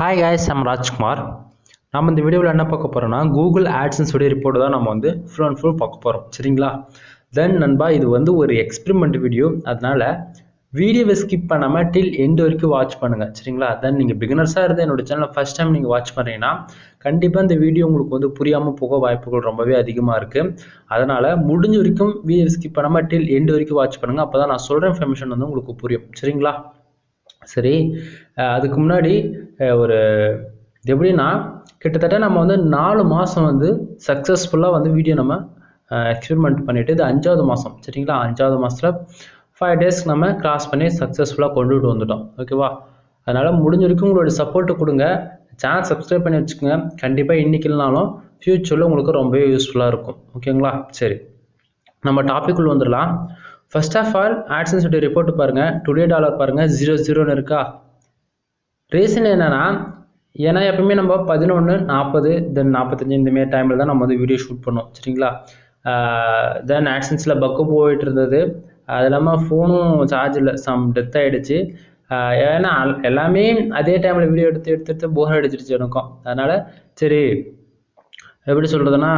Hi guys, I'm Rajkumar. நம்ம இந்த வீடியோவில் என்ன பார்க்க போறோம்னா Google AdSense உடைய ரிப்போர்ட் தான் நம்ம வந்து ஃபுல் அண்ட் ஃபுல் பார்க்க போறோம். சரிங்களா? தென் நண்பா இது வந்து ஒரு எக்ஸ்பெரிமெண்ட் வீடியோ. அதனால வீடியோவை ஸ்கிப் பண்ணாம till end வரைக்கும் வாட்ச் பண்ணுங்க. சரிங்களா? தென் நீங்க பிகினர்ஸா இருந்து என்னோட சேனலை ஃபர்ஸ்ட் டைம் நீங்க வாட்ச் பண்றீங்கன்னா கண்டிப்பா இந்த வீடியோ உங்களுக்கு வந்து புரியாம போக வாய்ப்புகள் ரொம்பவே அதிகமா இருக்கு. அதனால முடிஞ்ச வரைக்கும் வீடியோ ஸ்கிப் பண்ணாம till end வரைக்கும் வாட்ச் பண்ணுங்க. அப்பதான் நான் சொல்ற இன்ஃபர்மேஷன் வந்து உங்களுக்கு புரியும். சரிங்களா? சரி, அதுக்கு முன்னாடி ஒரு எப்படின்னா கிட்டத்தட்ட நம்ம வந்து 4 மாதம் வந்து சக்ஸஸ்ஃபுல்லாக வந்து வீடியோ நம்ம எக்ஸ்பெரிமெண்ட் பண்ணிட்டு இது 5வது மாதம். சரிங்களா? 5வது மாதத்தில் 5 days நம்ம கிராஸ் பண்ணி சக்ஸஸ்ஃபுல்லாக கொண்டுட்டு வந்துட்டோம். ஓகேவா? அதனால் முடிஞ்ச வரைக்கும் உங்களோட சப்போர்ட்டு கொடுங்க. சேனல் சப்ஸ்கிரைப் பண்ணி வச்சுக்கோங்க. கண்டிப்பாக இன்றைக்கி இல்லைனாலும் ஃப்யூச்சரில் உங்களுக்கு ரொம்பவே யூஸ்ஃபுல்லாக இருக்கும். ஓகேங்களா? சரி, நம்ம டாபிக் உள்ள வந்துடலாம். ஃபர்ஸ்ட் ஆஃப் ஆல் AdSense உடைய ரிப்போர்ட் பாருங்க. டுடே டாலர் பாருங்க 00ன்னு இருக்கா. ரீசன் என்னன்னா, ஏன்னா எப்பவுமே நம்ம 11, 40, தென் 45 இந்த மாதிரி டைமில் தான் நம்ம வந்து வீடியோ ஷூட் பண்ணோம். சரிங்களா? தென் AdSenseல பக்கு போயிட்டு இருந்தது. அது இல்லாமல் ஃபோனும் சார்ஜ் இல்லை, சம் டெத் ஆகிடுச்சு. ஏன்னா எல்லாமே அதே டைமில் வீடியோ எடுத்து போர் அடிச்சிருச்சு எனக்கும். அதனால் சரி எப்படி சொல்கிறதுனா,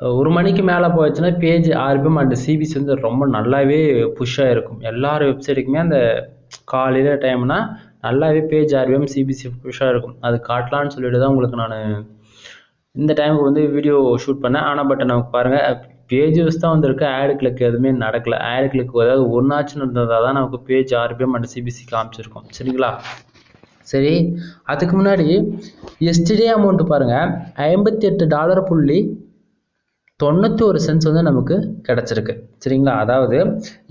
1 மணிக்கு மேலே போயிடுச்சுன்னா பேஜ் RPM அண்ட் சிபிசி வந்து ரொம்ப நல்லாவே புஷ் ஆகிருக்கும். எல்லார் வெப்சைட்டுக்குமே அந்த காலையில் டைம்னா நல்லாவே பேஜ் RPM சிபிசி புஷ்ஷாக இருக்கும். அது காட்டலான்னு சொல்லிட்டு தான் உங்களுக்கு நான் இந்த டைமுக்கு வந்து வீடியோ ஷூட் பண்ணேன். ஆனால் பட் நமக்கு பாருங்கள் பேஜ் யூஸ் தான் வந்திருக்கு, ஆட் கிளிக் எதுவுமே நடக்கலை. ஆட் கிளிக் ஏதாவது ஒன்றாச்சுன்னு இருந்ததாக தான் நமக்கு பேஜ் RPM அண்ட் சிபிசி காமிச்சிருக்கும். சரிங்களா? சரி, அதுக்கு முன்னாடி எஸ்டர்டே அமௌண்ட் பாருங்கள் $58.91 வந்து நமக்கு கிடச்சிருக்கு. சரிங்களா? அதாவது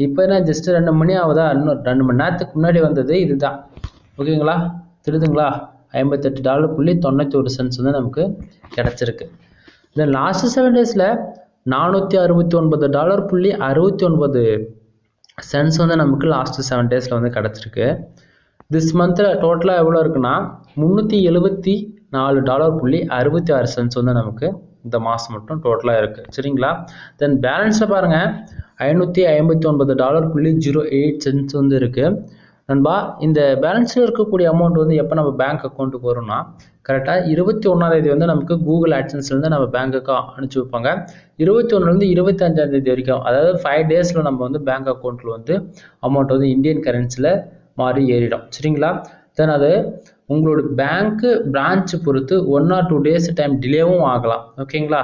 இப்போ என்ன ஜஸ்ட் 2 மணி ஆகுதா, இன்னும் 2 மணி நேரத்துக்கு முன்னாடி வந்தது இதுதான். ஓகேங்களா? தெரியுதுங்களா? $58.91 வந்து நமக்கு கிடச்சிருக்கு. இந்த லாஸ்ட் 7 டேஸில் $469.69 வந்து நமக்கு லாஸ்ட் 7 டேஸில் வந்து கிடச்சிருக்கு. திஸ் மந்தில் டோட்டலாக எவ்வளோ இருக்குன்னா $374.66 வந்து நமக்கு இந்த மாதம் மட்டும் டோட்டலாக இருக்குது. சரிங்களா? தென் பேலன்ஸில் பாருங்கள் $559.08 வந்து இருக்குது. நண்பா இந்த பேலன்ஸில் இருக்கக்கூடிய அமௌண்ட் வந்து எப்போ நம்ம பேங்க் அக்கௌண்ட்டுக்கு வரும்னா கரெக்டாக 21ஆம் தேதி வந்து நமக்கு கூகுள் ஆட்சன்ஸ்லேருந்து நம்ம பேங்க்குக்கு அனுப்பிச்சி வைப்பாங்க. 21லேருந்து 25ஆம் தேதி வரைக்கும், அதாவது 5 டேஸில் நம்ம வந்து பேங்க் அக்கௌண்ட்டில் வந்து அமௌண்ட் வந்து இந்தியன் கரன்சியில் மாறி ஏறிடும். சரிங்களா? தென் அது உங்களோட பேங்க்கு பிரான்ச்சு பொறுத்து 1 or 2 days டைம் டிலேவும் ஆகலாம். ஓகேங்களா?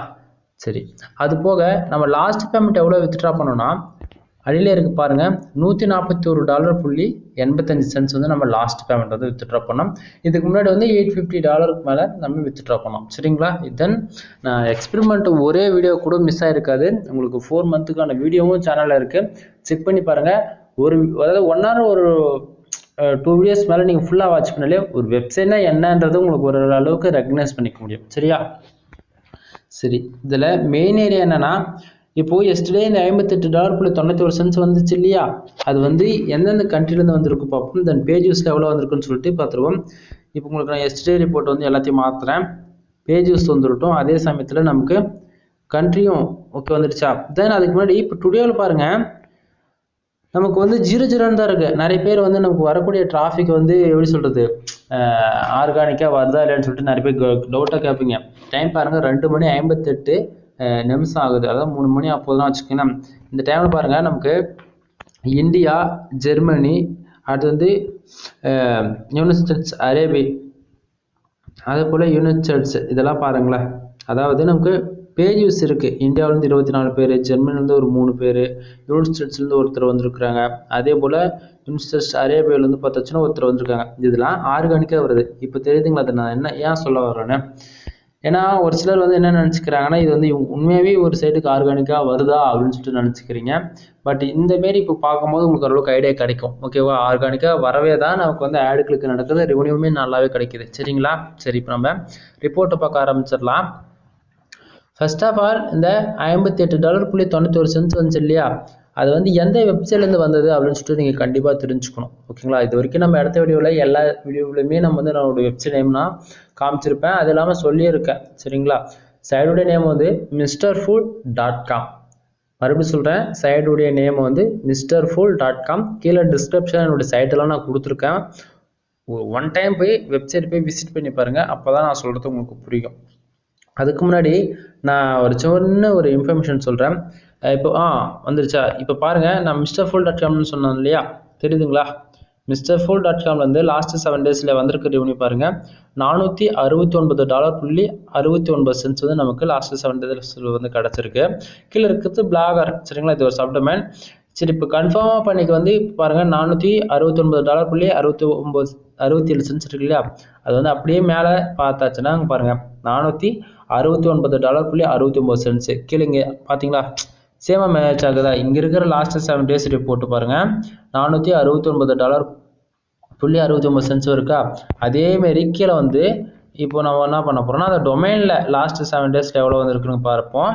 சரி, அது போக நம்ம லாஸ்ட் பேமெண்ட் எவ்வளோ வித்ட்ரா பண்ணோம்னா அடியில் இருக்கு பாருங்க $141.85 வந்து நம்ம லாஸ்ட் பேமெண்ட் வந்து வித்ட்ரா பண்ணோம். இதுக்கு முன்னாடி வந்து $850 மேலே நம்ம வித்ட்ரா பண்ணோம். சரிங்களா? தென் நான் எக்ஸ்பெரிமெண்ட் ஒரே வீடியோ கூட மிஸ் ஆகிருக்காது. உங்களுக்கு 4 மந்த்துக்கான வீடியோவும் சேனலில் இருக்குது, செக் பண்ணி பாருங்கள். அதாவது 1 hour ஒரு 2 வீடியோஸ் மேலே நீங்கள் ஃபுல்லாக வாட்ச் பண்ணாலே ஒரு வெப்சைட்னா என்னன்றது உங்களுக்கு ஒரு அளவுக்கு ரெகக்னைஸ் பண்ணிக்க முடியும். சரியா? சரி, இதில் மெயின் ஏரியா என்னன்னா, இப்போது எஸ்டர்டே இந்த $58.91 வந்துச்சு இல்லையா, அது வந்து எந்தெந்த கண்ட்ரிலேருந்து வந்திருக்கு பார்ப்போம். தென் பேஜ் யூஸில் எவ்வளோ வந்திருக்குன்னு சொல்லிட்டு பார்த்துருவோம். இப்போ உங்களுக்கு நான் எஸ்டர்டே ரிப்போர்ட் வந்து எல்லாத்தையும் மாற்றுறேன். பேஜ் யூஸ் வந்துருட்டும், அதே சமயத்தில் நமக்கு கண்ட்ரியும் ஓகே வந்துடுச்சா. தென் அதுக்கு முன்னாடி இப்போ டுடேவில் பாருங்கள் நமக்கு வந்து 00 தான் இருக்குது. நிறைய பேர் வந்து நமக்கு வரக்கூடிய டிராஃபிக் வந்து எப்படி சொல்கிறது, ஆர்கானிக்காக வருதா இல்லைன்னு சொல்லிட்டு நிறைய பேர் டவுட்டாக கேட்பீங்க. டைம் பாருங்கள் 2:58 ஆகுது. அதாவது 3 மணி அப்போதான் வச்சுக்கோங்களேன். இந்த டைமில் பாருங்கள் நமக்கு இந்தியா, ஜெர்மனி, அது வந்து யுனைடெட் ஸ்டேட்ஸ் அரேபி, அதே போல் யுனைடெட் ஸ்டேட்ஸ் இதெல்லாம் பாருங்களேன். அதாவது நமக்கு பேஜ் யூஸ் இருக்குது. இந்தியாவிலேருந்து 24 பேர், ஜெர்மனிலேருந்து ஒரு 3 பேர், யுனைடெட் ஸ்டேட்ஸ்லேருந்து ஒருத்தர் வந்திருக்கிறாங்க. அதே போல் யுனைடெட் ஸ்டேட்ஸ் அரேபியாவிலேருந்து பார்த்தாச்சுன்னா ஒருத்தர் வந்திருக்காங்க. இதெல்லாம் ஆர்கானிக்காக வருது. இப்போ தெரியுதுங்களா அதை நான் என்ன ஏன் சொல்ல வர்றேன்னு? ஏன்னா ஒரு சிலர் வந்து என்ன நினச்சிக்கிறாங்கன்னா இது வந்து உண்மையாகவே ஒரு சைடுக்கு ஆர்கானிக்காக வருதா அப்படின்னு சொல்லிட்டு நினச்சிக்கிறீங்க. பட் இந்தமாரி இப்போ பார்க்கும்போது உங்களுக்கு ஓரளவுக்கு ஐடியா கிடைக்கும். ஓகேவா? ஆர்கானிக்காக வரவே தான் நமக்கு வந்து ஆடு கிளிக் நடக்குது, ரெவன்யூமே நல்லாவே கிடைக்குது. சரிங்களா? சரி, இப்போ நம்ம ரிப்போர்ட்டை பார்க்க ஆரம்பிச்சிடலாம். ஃபர்ஸ்ட் ஆஃப் ஆல் இந்த $58.91 வந்துச்சு இல்லையா, அது வந்து எந்த வெப்சைட்லேருந்து வந்தது அப்படின்னு சொல்லிட்டு நீங்கள் கண்டிப்பாக தெரிஞ்சுக்கணும். ஓகேங்களா? இது வரைக்கும் நம்ம அடுத்த வீடியோவில் எல்லா வீடியோவிலுமே நம்ம வந்து நம்மளோட வெப்சைட் நேம்னா காமிச்சிருப்பேன், அது இல்லாமல் சொல்லியிருக்கேன். சரிங்களா? சைடுடைய நேம் வந்து mrfood.com. மறுபடியும் சொல்கிறேன், சைடுடைய நேம் வந்து mrfood.com. கீழே டிஸ்கிரிப்ஷன் என்னோடய சைட்டெல்லாம் நான் கொடுத்துருக்கேன். ஒன் டைம் போய் வெப்சைட் போய் விசிட் பண்ணி பாருங்கள், அப்போ தான் நான் சொல்கிறது உங்களுக்கு புரியும். அதுக்கு முன்னாடி நான் ஒரு சின்ன ஒரு இன்ஃபர்மேஷன் சொல்கிறேன். இப்போ வந்துருச்சா? இப்போ பாருங்கள், நான் mrfull.comனு சொன்னேன் இல்லையா, தெரியுதுங்களா? mrfull.com வந்து லாஸ்ட் 7 டேஸில் வந்திருக்க ரெவன்யூ பாருங்கள், $469.69 வந்து நமக்கு லாஸ்ட் 7 டேஸில் வந்து கிடச்சிருக்கு. கீழே இருக்கிறது பிளாகர், சரிங்களா? இது ஒரு சப்டொமைன். சரி, இப்போ கன்ஃபார்மாக பண்ணிக்கு வந்து இப்போ பாருங்கள், $469.67 இருக்கு இல்லையா, அது வந்து அப்படியே மேலே பார்த்தாச்சுன்னா அங்கே பாருங்கள் $469.69. கீழேங்க பார்த்தீங்களா, சேமாக மேட்ச் ஆகுதா? இங்கே இருக்கிற லாஸ்ட் 7 டேஸ் ரிப்போர்ட் பாருங்கள், $469.69 இருக்கா? அதேமாரி கீழே வந்து இப்போ நம்ம என்ன பண்ண போகிறோம்னா, அந்த டொமைனில் லாஸ்ட் 7 டேஸில் எவ்வளோ வந்துருக்குன்னு பார்ப்போம்.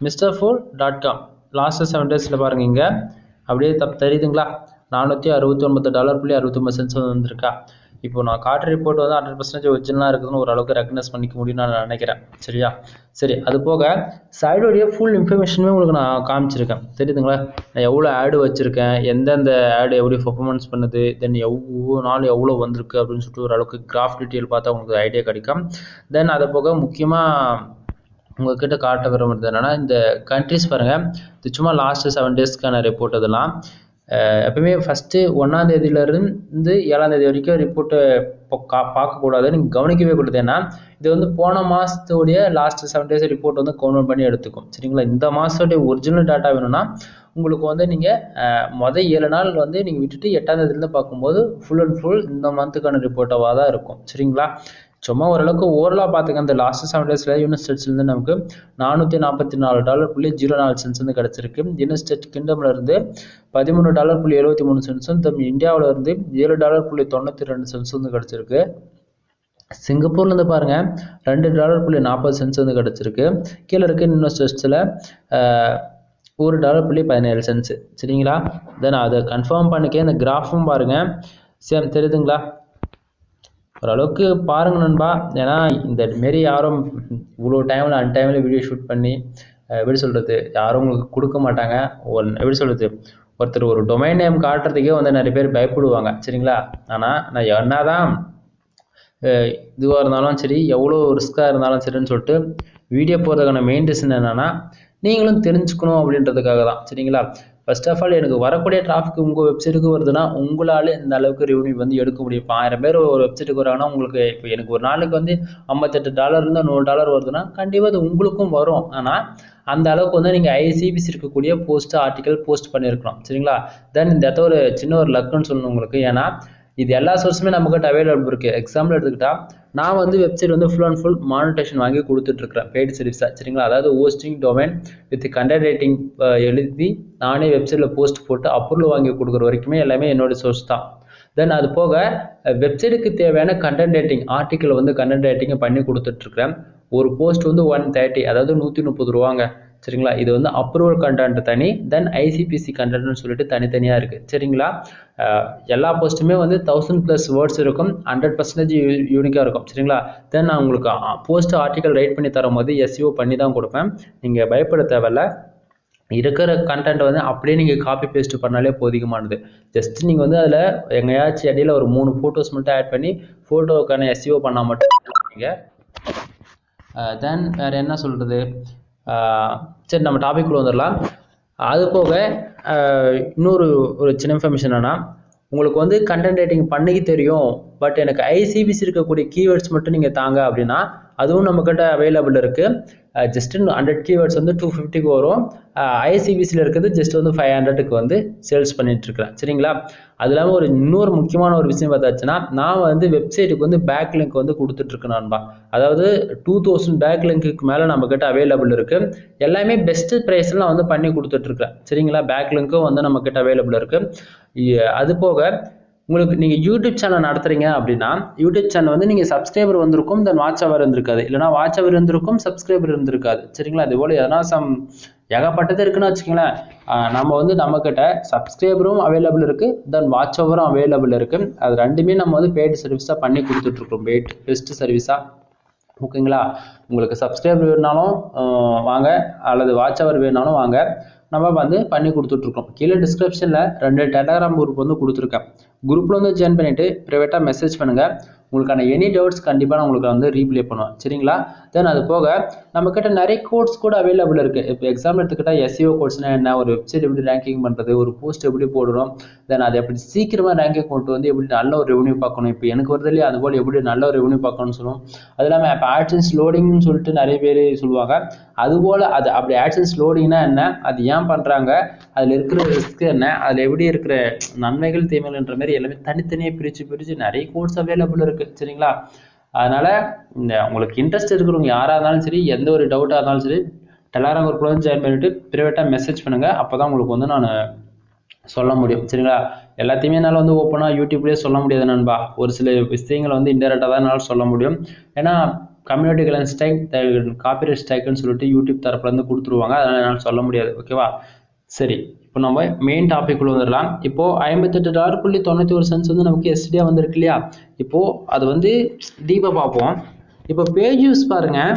mrfull.com லாஸ்ட் 7 டேஸில் பாருங்கள், இங்கே அப்படியே தெரியுதுங்களா, $469.69 வந்திருக்கா? இப்போ நான் காட்டுற ரிப்போர்ட் வந்து 100% ஒரிஜினலாக இருக்குதுன்னு ஓரளவுக்கு ரெக்கக்னைஸ் பண்ணிக்க முடியும்னு நான் நினைக்கிறேன். சரியா? சரி, அது போக சைடோடைய ஃபுல் இன்ஃபர்மேஷனுமே உங்களுக்கு நான் காமிச்சிருக்கேன். தெரியுதுங்களா, நான் எவ்வளோ ஆடு வச்சுருக்கேன், எந்தெந்த ஆடு எப்படி பர்ஃபார்மன்ஸ் பண்ணுது, தென் ஒவ்வொரு நாள் எவ்வளோ வந்திருக்கு அப்படின்னு சொல்லிட்டு ஓரளவுக்கு கிராஃப் டீட்டெயில் பார்த்தா உங்களுக்கு ஐடியா கிடைக்கும். தென் அதை போக முக்கியமாக உங்கள்கிட்ட காட்ட விரும்புறது என்னென்னா, இந்த கண்ட்ரிஸ் பாருங்கள், இது சும்மா லாஸ்ட்டு 7 டேஸ்க்கான ரிப்போர்ட். இதெல்லாம் எப்பவுமே ஃபஸ்ட்டு 1ஆம் தேதியிலேருந்து 7ஆம் தேதி வரைக்கும் ரிப்போர்ட்டு பார்க்கக்கூடாது, நீங்கள் கவனிக்கவே கூடாது. ஏன்னா இது வந்து போன மாதத்துடைய லாஸ்ட் 7 டேஸ் ரிப்போர்ட் வந்து கவுண்ட் பண்ணி எடுத்துக்கும். சரிங்களா? இந்த மாதத்துடைய ஒரிஜினல் டேட்டா வேணும்னா உங்களுக்கு வந்து நீங்கள் மொதல் 7 நாள் வந்து நீங்கள் விட்டுட்டு 8ஆம் தேதியிலேருந்து பார்க்கும்போது ஃபுல் அண்ட் ஃபுல் இந்த மந்த்துக்கான ரிப்போர்ட்டாக தான் இருக்கும். சரிங்களா? சும்மா ஓரளவுக்கு ஓரலாக பார்த்துக்க, அந்த லாஸ்ட் 7 டேஸில் யுனைடெட் ஸ்டேட்ஸ்லேருந்து நமக்கு $444.04 வந்து கிடச்சிருக்கு. யுனைடெட் ஸ்டேட்ஸ் கிங்டம்லேருந்து $13.73, இந்தியாவிலேருந்து $7.92 வந்து கிடச்சிருக்கு. சிங்கப்பூர்லேருந்து பாருங்கள் $2.40 வந்து கிடச்சிருக்கு. கீழே இருக்க யுனைடெட் ஸ்டேட்ஸில் $1.17. சரிங்களா? தென் அதை கன்ஃபார்ம் பண்ணிக்க. இந்த கிராஃபும் பாருங்கள், சேம் தெரியுதுங்களா? ஓரளவுக்கு பாருங்க நண்பா. ஏன்னா இந்த மாரி யாரும் இவ்வளோ டைமில் அன்டைமில் வீடியோ ஷூட் பண்ணி எப்படி சொல்கிறது, யாரும் உங்களுக்கு கொடுக்க மாட்டாங்க. எப்படி சொல்கிறது, ஒருத்தர் ஒரு டொமைன் நேம் காட்டுறதுக்கே வந்து நிறைய பேர் பயப்படுவாங்க. சரிங்களா? ஆனால் நான் என்ன தான் இதுவாக இருந்தாலும் சரி, எவ்வளோ ரிஸ்க்காக இருந்தாலும் சரின்னு சொல்லிட்டு வீடியோ போகிறதுக்கான மெயின் ரீசன் என்னென்னா, நீங்களும் தெரிஞ்சுக்கணும் அப்படின்றதுக்காக தான். சரிங்களா? ஃபர்ஸ்ட் ஆஃப் ஆல், எனக்கு வரக்கூடிய டிராஃபிக் உங்கள் வெப்சைட்டுக்கு வருதுன்னா உங்களால் இந்த அளவுக்கு ரெவன்யூ வந்து எடுக்க முடியும். இப்போ 1000 பேர் ஒரு வெப்சைட்டுக்கு வராங்கன்னா உங்களுக்கு இப்போ எனக்கு ஒரு நாளுக்கு வந்து $58 $100 வருதுன்னா கண்டிப்பாக அது உங்களுக்கும் வரும். ஆனால் அந்த அளவுக்கு வந்து நீங்கள் ICPC இருக்கக்கூடிய ஆர்டிக்கல் போஸ்ட் பண்ணியிருக்கலாம். சரிங்களா? தென் இந்த இடத்த ஒரு சின்ன ஒரு லக்குன்னு சொல்லணும் உங்களுக்கு. ஏன்னா இது எல்லா சோர்ஸுமே நம்மகிட்ட அவைலபிள் இருக்குது. எக்ஸாம்பிள் எடுத்துக்கிட்டா, நான் வந்து வெப்சைட் வந்து ஃபுல் அண்ட் ஃபுல் மானிட்டேஷன் வாங்கி கொடுத்துட்ருக்கிறேன், பெய்டு சர்வீஸாக. சரிங்களா? அதாவது hosting, domain with content writing எழுதி நானே வெப்சைட்டில் போஸ்ட் போட்டு அப்ரூவல் வாங்கி கொடுக்குற வரைக்குமே எல்லாமே என்னோடய சோர்ஸ் தான். தென் அது போக வெப்சைட்டுக்கு தேவையான கண்டென்ட் ரைட்டிங் ஆர்டிக்கல் வந்து கண்டென்ட் ரைட்டிங்கை பண்ணி கொடுத்துட்ருக்கிறேன். ஒரு போஸ்ட் வந்து 130, அதாவது $130. சரிங்களா? இது வந்து அப்ரூவல் கண்டென்ட் தனி, தென் ICPC கண்டென்ட்னு சொல்லிட்டு தனித்தனியாக இருக்குது. சரிங்களா? எல்லா போஸ்ட்டுமே வந்து 1000+ வேர்ட்ஸ் இருக்கும், 100% யூனிக்காக இருக்கும். சரிங்களா? தென் நான் உங்களுக்கு போஸ்ட் ஆர்டிக்கல் ரைட் பண்ணி தரும்போது SEO பண்ணி தான் கொடுப்பேன். நீங்கள் பயப்பட தேவையில்ல. இருக்கிற கண்டென்ட் வந்து அப்படியே நீங்கள் காப்பி பேஸ்ட் பண்ணாலே போதிகமானது. ஜஸ்ட் நீங்கள் வந்து அதில் எங்கேயாச்சும் இடையில ஒரு 3 ஃபோட்டோஸ் மட்டும் ஆட் பண்ணி ஃபோட்டோக்கான SEO பண்ணால் மட்டும் நீங்கள். தென் வேறு என்ன சொல்கிறது, சரி நம்ம டாபிக்குள்ளே வந்துடலாம். அது போக இன்னொரு சின்ன இன்ஃபர்மேஷன் என்னென்னா, உங்களுக்கு வந்து கண்டென்ட் ரைட்டிங் பண்ணிக்க தெரியும், பட் எனக்கு ICPC இருக்கக்கூடிய கீவேர்ட்ஸ் மட்டும் நீங்கள் தாங்க அப்படின்னா அதுவும் நம்மக்கிட்ட அவைலபிள் இருக்குது. ஜஸ்ட் 100 கீவேர்ட்ஸ் வந்து 250க்கு வரும். ICPCயில் இருக்கிறது ஜஸ்ட் வந்து 500க்கு வந்து சேல்ஸ் பண்ணிட்டுருக்கிறேன். சரிங்களா? அது இல்லாமல் இன்னொரு முக்கியமான ஒரு விஷயம் பார்த்தாச்சுன்னா, நான் வந்து வெப்சைட்டுக்கு வந்து பேக்லிங்க் வந்து கொடுத்துட்ருக்கேன் நண்பா. அதாவது 2000 பேக்லிங்க்கு மேலே நம்மக்கிட்ட அவைலபிள் இருக்குது. எல்லாமே பெஸ்ட்டு ப்ரைஸில் நான் வந்து பண்ணி கொடுத்துட்ருக்கேன். சரிங்களா? பேக்லிங்க்கும் வந்து நம்மக்கிட்ட அவைலபிள் இருக்குது. அது போக உங்களுக்கு நீங்கள் யூடியூப் சேனல் நடத்துறீங்க அப்படின்னா, யூடியூப் சேனல் வந்து நீங்கள் சப்ஸ்கிரைபர் வந்திருக்கும், தென் வாட்ச் அவர் இருந்திருக்காது, இல்லைனா வாட்ச் அவர் இருந்திருக்கும், சப்ஸ்கிரைபர் இருந்திருக்காது. சரிங்களா? அது போல் எதனா ஏகப்பட்டது இருக்குன்னு வச்சுக்கோங்களேன். நம்ம வந்து நம்மக்கிட்ட சப்ஸ்கிரைபரும் அவைலபிள் இருக்குது, தென் வாட்ச் ஓவரும் அவைலபிள் இருக்குது. அது ரெண்டுமே நம்ம வந்து பெய்டு சர்வீஸாக பண்ணி கொடுத்துட்ருக்கோம், பெஸ்ட்டு சர்வீஸாக. ஓகேங்களா? உங்களுக்கு சப்ஸ்கிரைபர் வேணுனாலும் வாங்க, அல்லது வாட்ச் அவர் வேணுனாலும் வாங்க. நம்ம வந்து பண்ணி கொடுத்துட்ருக்கோம். கீழே டிஸ்கிரிப்ஷனில் 2 டெலகிராம் குரூப் வந்து கொடுத்துருக்கேன். குரூப்பில் வந்து ஜாயின் பண்ணிவிட்டு ப்ரைவேட்டாக மெசேஜ் பண்ணுங்கள். உங்களுக்கான எனி டவுட்ஸ் கண்டிப்பாக நான் உங்களுக்கு வந்து ரீப்ளே பண்ணுவேன். சரிங்களா? தென் அது போக நம்மக்கிட்ட நிறைய கோட்ஸ் கூட அவைலபிள் இருக்குது. இப்போ எக்ஸாம்பிள் எடுத்துக்கிட்டால் SEO கோட்ஸ்னால் என்ன, ஒரு வெப்சைட் எப்படி ரேங்கிங் பண்ணுறது, ஒரு போஸ்ட் எப்படி போடுறோம், தென் அதை எப்படி சீக்கிரமாக ரேங்கிங் கொண்டு வந்து எப்படி நல்ல ஒரு ரெவன்யூ பார்க்கணும், இப்போ எனக்கு வருது இல்லையா அதுபோல் எப்படி நல்ல ஒரு ரெவன்யூ பார்க்கணும்னு சொல்லுவோம். அது இல்லாமல் இப்போ AdSense லோடிங்னு சொல்லிட்டு நிறைய பேர் சொல்லுவாங்க. அதுபோல் அது அப்படி AdSense லோடிங்னா என்ன, அது ஏன் பண்ணுறாங்க, அதில் இருக்கிற ரிஸ்க் என்ன, அதில் எப்படி இருக்கிற நன்மைகள் தீமைகள்ன்ற மாதிரி எல்லாமே தனித்தனியாக பிரித்து நிறைய கோர்ஸ் அவைலபிள் இருக்குது. சரிங்களா? அதனால் உங்களுக்கு இன்ட்ரெஸ்ட் இருக்கிறவங்க யாராக இருந்தாலும் சரி, எந்த ஒரு டவுட்டாக இருந்தாலும் சரி, டெலகிராம் குரூப்பில் வந்து ஜாயின் பண்ணிவிட்டு ப்ரைவேட்டாக மெசேஜ் பண்ணுங்கள். அப்போ தான் உங்களுக்கு வந்து நான் சொல்ல முடியும். சரிங்களா? எல்லாத்தையுமே என்னால் வந்து ஓப்பனாக யூடியூப்லேயே சொல்ல முடியாது நண்பா. ஒரு சில விஷயங்களை வந்து இன்டெரக்டாக தான் என்னால் சொல்ல முடியும். ஏன்னா கம்யூனிட்டி கைட்லைன்ஸ் ஸ்ட்ரைக், காப்பிரைட் ஸ்ட்ரைக்குன்னு சொல்லிட்டு யூடியூப் தரப்புலேருந்து கொடுத்துருவாங்க. அதனால் என்னால் சொல்ல முடியாது. ஓகேவா? சரி, இப்போ நம்ம மெயின் டாபிக் உள்ள வந்துடலாம். இப்போது $58.91 வந்து நமக்கு எஸ்டியாக வந்திருக்கு இல்லையா? இப்போது அது வந்து டீப்பாக பார்ப்போம். இப்போ பேஜ் யூஸ் பாருங்கள்,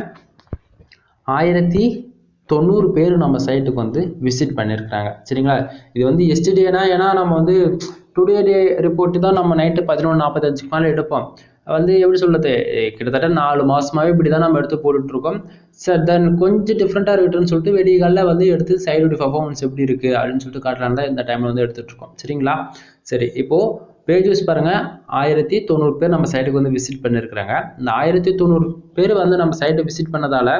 1090 பேர் நம்ம சைட்டுக்கு வந்து விசிட் பண்ணியிருக்கிறாங்க. சரிங்களா? இது வந்து எஸ்டிடேனா, ஏன்னா நம்ம வந்து டுடே டே ரிப்போர்ட்டு தான் நம்ம நைட்டு 11:45 மேலே எடுப்போம். வந்து எப்படி சொல்கிறது, கிட்டத்தட்ட 4 மாதமாகவே இப்படி தான் நம்ம எடுத்து போட்டுட்ருக்கோம். சார் தென் கொஞ்சம் டிஃப்ரெண்ட்டாக இருக்குன்னு சொல்லிட்டு வெடிகாலில் வந்து எடுத்து சைடுடைய பர்ஃபார்மன்ஸ் எப்படி இருக்குது அப்படின்னு சொல்லிட்டு காட்டலான்னு தான் இந்த டைமில் வந்து எடுத்துகிட்ருக்கோம். சரிங்களா? சரி, இப்போது பேஜ் யூஸ் பாருங்கள், 1090 பேர் நம்ம சைட்டுக்கு வந்து விசிட் பண்ணியிருக்கிறாங்க. இந்த 1090 பேர் வந்து நம்ம சைட்டை விசிட் பண்ணதால்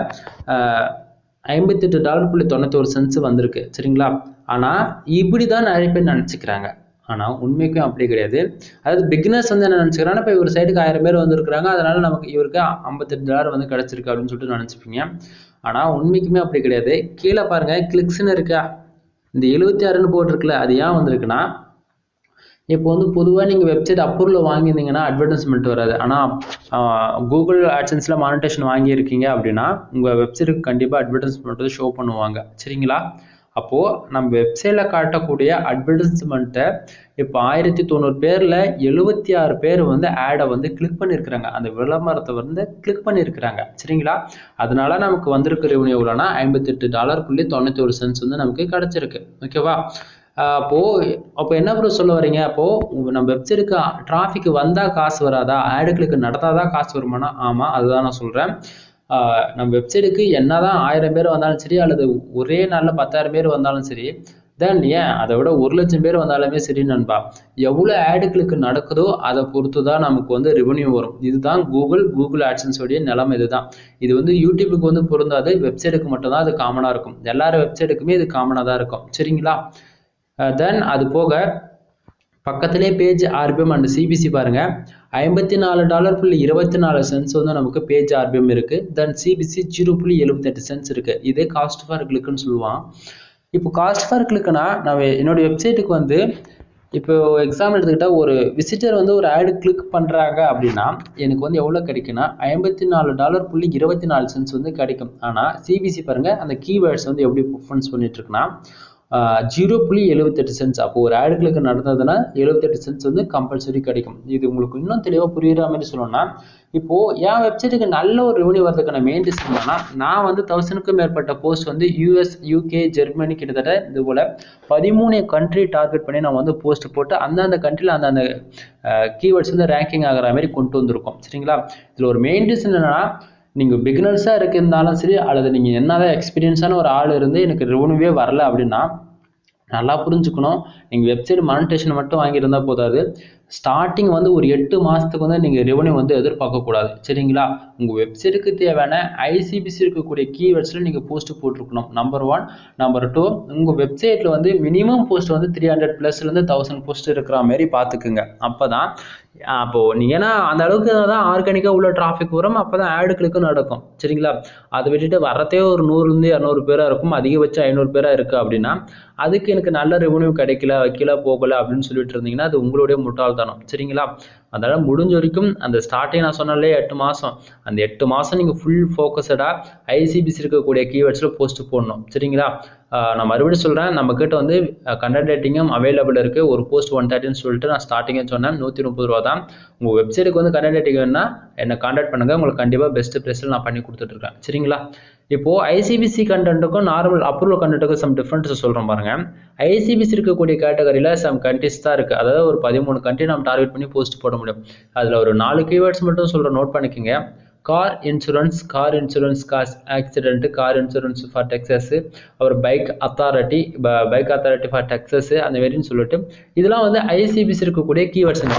$58.91 வந்திருக்கு. சரிங்களா? ஆனால் இப்படி தான் நிறைய பேர் நினச்சிக்கிறாங்க. ஆனால் உண்மைக்கும் அப்படி கிடையாது. அதாவது பிகினர்ஸ் வந்து என்ன நினச்சிக்கிறாங்கன்னா, இப்போ ஒரு சைடுக்கு 1000 பேர் வந்திருக்கிறாங்க, அதனால் நமக்கு இவருக்கு $58 வந்து கிடச்சிருக்கு அப்படின்னு சொல்லிட்டு நினச்சிப்பீங்க. ஆனால் உண்மைக்குமே அப்படி கிடையாது. கீழே பாருங்கள், கிளிக்ஸ்ன்னு இருக்கா, இந்த 76ன்னு போட்டிருக்குல்ல, அது ஏன் வந்திருக்குன்னா, இப்போ வந்து பொதுவாக நீங்கள் வெப்சைட் அப்ரூவல் வாங்கியிருந்தீங்கன்னா அட்வர்டைஸ்மெண்ட் வராது. ஆனால் கூகுள் ஆட்சன்ஸில் மானிட்டேஷன் வாங்கியிருக்கீங்க அப்படின்னா உங்கள் வெப்சைட்டுக்கு கண்டிப்பாக அட்வர்டைஸ்மெண்ட் வந்து ஷோ பண்ணுவாங்க. சரிங்களா? அப்போது நம்ம வெப்சைட்டில் காட்டக்கூடிய அட்வர்டைஸ்மெண்ட்டை இப்போ 1090 பேரில் 76 பேர் வந்து ஆடை வந்து கிளிக் பண்ணியிருக்கிறாங்க, அந்த விளம்பரத்தை வந்து கிளிக் பண்ணியிருக்கிறாங்க. சரிங்களா? அதனால நமக்கு வந்திருக்கிற ரெவன்யூ எவ்வளோனா $58.91 வந்து நமக்கு கிடச்சிருக்கு. ஓகேவா? அப்போ என்ன ப்ரோ சொல்ல வரீங்க, அப்போது நம்ம வெப்சைட்டுக்கு டிராஃபிக் வந்தால் காசு வராதா, ஆடு கிளிக் நடத்தாதான் காசு வருமானா? ஆமாம், அதுதான் நான் சொல்கிறேன். நம்ம வெப்சைட்டுக்கு என்ன தான் 1000 பேர் வந்தாலும் சரி, அல்லது ஒரே நாளில் 10,000 பேர் வந்தாலும் சரி, தென் ஏன் அதை விட 1,00,000 பேர் வந்தாலுமே சரி நண்பா, எவ்வளோ ஆடு கிளிக் நடக்குதோ அதை பொறுத்து தான் நமக்கு வந்து ரெவன்யூ வரும். இதுதான் கூகுள் ஆட்சன்ஸோடைய நிலைமை. இதுதான். இது வந்து யூடியூபுக்கு வந்து பொருந்தாது, வெப்சைட்டுக்கு மட்டும்தான் அது காமனாக இருக்கும். எல்லாரும் வெப்சைட்டுக்குமே இது காமனாக தான் இருக்கும். சரிங்களா? தென் அது போக பக்கத்திலே பேஜ் ஆர்பிஎம் அண்ட் சிபிசி பாருங்க, $54.24 வந்து நமக்கு பேஜ் ஆர்பிஎம் இருக்கு. தென் சிபிசி 0.78 இருக்கு. இதே காஸ்ட் ஃபார் கிளிக்னு சொல்லுவான். இப்போ காஸ்ட் ஃபார் கிளிக்னா, நான் என்னோட வெப்சைட்டுக்கு வந்து இப்போ எக்ஸாம்பிள் எடுத்துக்கிட்டால் ஒரு விசிட்டர் வந்து ஒரு ஆடு கிளிக் பண்ணுறாங்க அப்படின்னா எனக்கு வந்து எவ்வளோ கிடைக்குன்னா $54.24 வந்து கிடைக்கும். ஆனால் சிபிசி பாருங்கள், அந்த கீவேர்ட்ஸ் வந்து எப்படி பர்ஃபார்மன்ஸ் பண்ணிட்டு இருக்குன்னா 0.78. அப்போ ஒரு ஆடு கிளிக் நடந்ததுன்னா 78 வந்து கம்பல்சரி கிடைக்கும். இது உங்களுக்கு இன்னும் தெளிவாக புரியுற மாதிரி சொல்லணும்னா, இப்போ என் வெப்சைட்டுக்கு நல்ல ஒரு ரெவன்யூ வரதுக்கான மெயின் ரீசன் என்னன்னா, நான் வந்து 1000க்கும் மேற்பட்ட போஸ்ட் வந்து US, UK, ஜெர்மனி கிட்டத்தட்ட இது போல 13 கண்ட்ரி டார்கெட் பண்ணி நான் வந்து போஸ்ட் போட்டு அந்தந்த கண்ட்ரியில் அந்தந்த கீவேர்ட்ஸ் வந்து ரேங்கிங் ஆகிற மாதிரி கொண்டு வந்திருக்கோம். சரிங்களா? இதில் ஒரு மெயின் ரீசன் என்னன்னா, நீங்கள் பிகினர்ஸாக இருந்தாலும் சரி, அல்லது நீங்கள் என்னதான் எக்ஸ்பீரியன்ஸான ஒரு ஆள் இருந்து எனக்கு ரெவன்யூவே வரல அப்படின்னா நல்லா புரிஞ்சுக்கணும். நீங்கள் வெப்சைட் மானிட்டேஷன் மட்டும் வாங்கியிருந்தால் போதாது, ஸ்டார்டிங் வந்து ஒரு 8 மாதத்துக்கு வந்து நீங்கள் ரெவன்யூ வந்து எதிர்பார்க்கக்கூடாது. சரிங்களா? உங்கள் வெப்சைட்டுக்கு தேவையான ஐசிபிசி இருக்கக்கூடிய கீவேர்ட்ஸில் நீங்கள் போஸ்ட் போட்டிருக்கணும். நம்பர் 1. நம்பர் 2, உங்கள் வெப்சைட்டில் வந்து மினிமம் போஸ்ட் வந்து 300+ 1000 போஸ்ட் இருக்கிற மாதிரி பார்த்துக்குங்க. அப்போ தான் அப்போது நீங்கள் ஏன்னா அந்த அளவுக்கு தான் ஆர்கானிக்காக உள்ள டிராஃபிக் வரும், அப்போ தான் ஆடு கிளிக்கும் நடக்கும். சரிங்களா? அதை விட்டுட்டு வரத்தே ஒரு 100-200 பேராக இருக்கும், அதிகபட்சம் 500 பேராக இருக்குது அப்படின்னா அதுக்கு எனக்கு நல்ல ரெவன்யூ கிடைக்கல, வைக்கல, போகலை அப்படின்னு சொல்லிட்டு இருந்தீங்கன்னா அது உங்களுடைய முட்டாள்தனம். சரிங்களா? அதனால் முடிஞ்ச வரைக்கும் அந்த ஸ்டார்டிங் நான் சொன்னாலே 8 மாதம், அந்த 8 மாதம் நீங்கள் ஃபுல் ஃபோக்கஸடாக ஐசிபிசி இருக்கக்கூடிய கீவேர்ட்ஸில் போஸ்ட் போடணும். சரிங்களா? நான் மறுபடியும் சொல்கிறேன், நம்மக்கிட்ட வந்து கண்டென்ட் ரைட்டிங்கும் அவைலபிள் இருக்குது. ஒரு போஸ்ட் 130ன்னு சொல்லிட்டு நான் ஸ்டார்டிங்கே சொன்னேன், $130 தான். உங்கள் வெப்சைட்டுக்கு வந்து கண்டென்ட் ரைட்டிங் வேணுன்னா என்னை கான்டாக்ட் பண்ணுங்கள், உங்களுக்கு கண்டிப்பாக பெஸ்ட்டு ப்ரைஸில் நான் பண்ணி கொடுத்துட்ருக்கேன். சரிங்களா? இப்போ ஐசிபிசி கண்டென்ட்டுக்கும் நார்மல் அப்ரூவல் கண்டென்ட்டுக்கும் சம் டிஃபரன்ஸ் சொல்கிறோம் பாருங்க. ஐசிபிசி இருக்கக்கூடிய கேட்டகரியில் சம் கண்ட்ரிஸ் தான் இருக்குது. அதாவது ஒரு 13 கண்ட்ரி நம்ம டார்கெட் பண்ணி போஸ்ட் போட முடியும். அதில் ஒரு 4 கீவேர்ட்ஸ் மட்டும் சொல்கிறேன், நோட் பண்ணிக்கோங்க. Car insurance cause accident, car insurance for Texas, அப்புறம் பைக் அத்தாரிட்டி ஃபார் டெக்ஸஸ், அந்த மாதிரின்னு சொல்லிட்டு இதெல்லாம் வந்து ஐசிபிசி இருக்கக்கூடிய கீவேர்ட்ஸுங்க.